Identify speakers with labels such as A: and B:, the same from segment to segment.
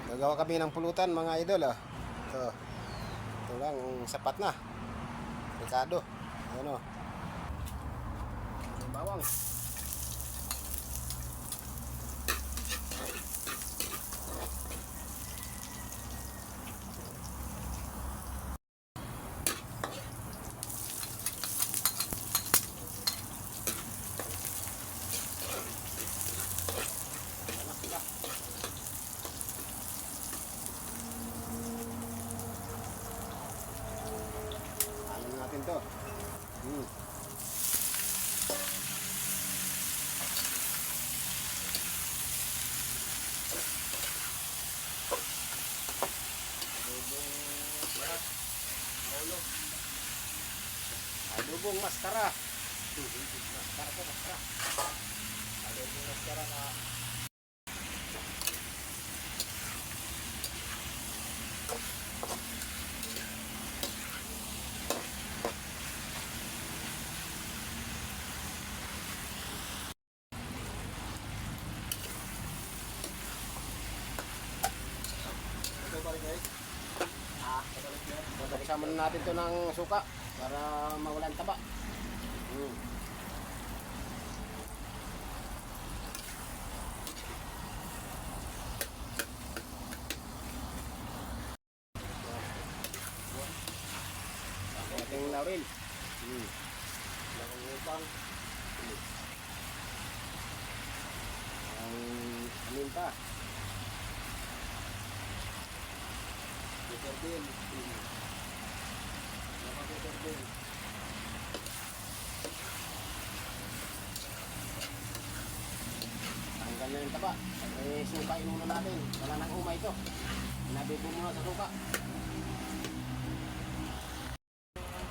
A: Gagawa kami ng pulutan mga idol. Ito lang, sapat na. Ricado. Ayan o. Bawang. Alam natin to. Adobong maskara. Maskara ko, maskara. Adobong maskara na. Ito pa rin guys. Sama na natin to ng suka para mawalan taba. Ating laurel. Langutang. Ang minta. Peppermint. Tanggal na yung taba. May suka inuno natin. Wala nang umay ito. Nabibo muna sa suka.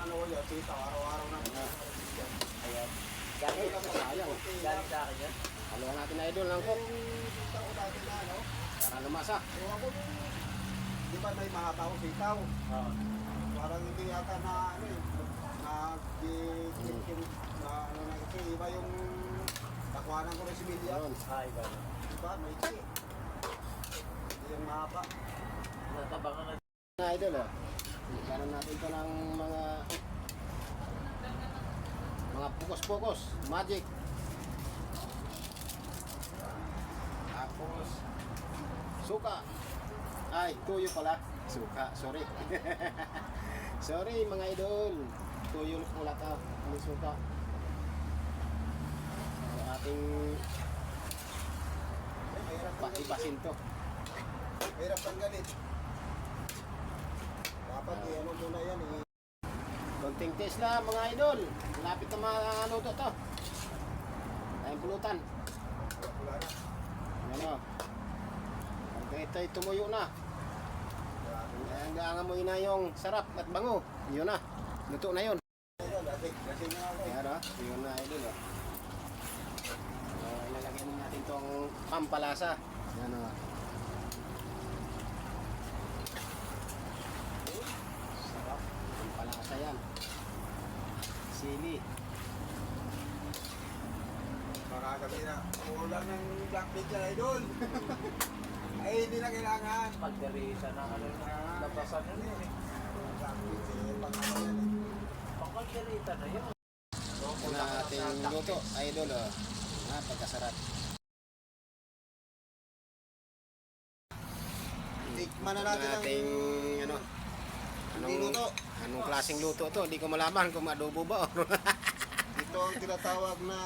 A: Ano yun? Sita, araw-araw na. Ayan. Galing ka mo sayang. Galing sa akin yan. Haluan natin na idol ng cook. Para lumasa.
B: Di ba may mahataw sitaw? Parang hindi yata na ano eh. Nag-kim na ano na ito. Iba yung takwanan ko rin si Media.
A: Iba.
B: Diba? May ito eh. Hindi yung mahaba.
C: Natabangan na.
A: Mga idol Ganon natin ito ng mga pukos-pukos. Magic. Tapos suka. Ay, tuyo pala. Suka, sorry. Sorry mga idol. Tuyo pula ka. Hindi suka. Ating ipasin to.
B: Hirap tanggalin. Dapat ano muna yan eh.
A: Konting taste lang mga idol. Malapit na maluto to. Tayong pulutan.
B: Wala na.
A: Ano? Pag ito'y tumuyo na. Hanggang amoy na yung sarap at bango. Yun na. Luto na yun.
B: Lasing na ako eh.
A: Kaya yun na idol. Ilalagay natin tong pampalasa. Yan o. Sarap. Pampalasa yan. Sili.
B: Baka kami na ulan ng black bean dyan idol. Ay hindi na kailangan.
C: Pagdarisa na ano na labasan yun eh.
B: Black bean siya pang ano yan eh.
C: Pagdarita na yun.
A: Ito na ating luto idol. Pagkasarap.
B: Tikman na natin ang
A: Ating ano?
B: niluto.
A: Anong klaseng luto to? Hindi ko malaman kung adobo ba.
B: Ito ang tinatawag na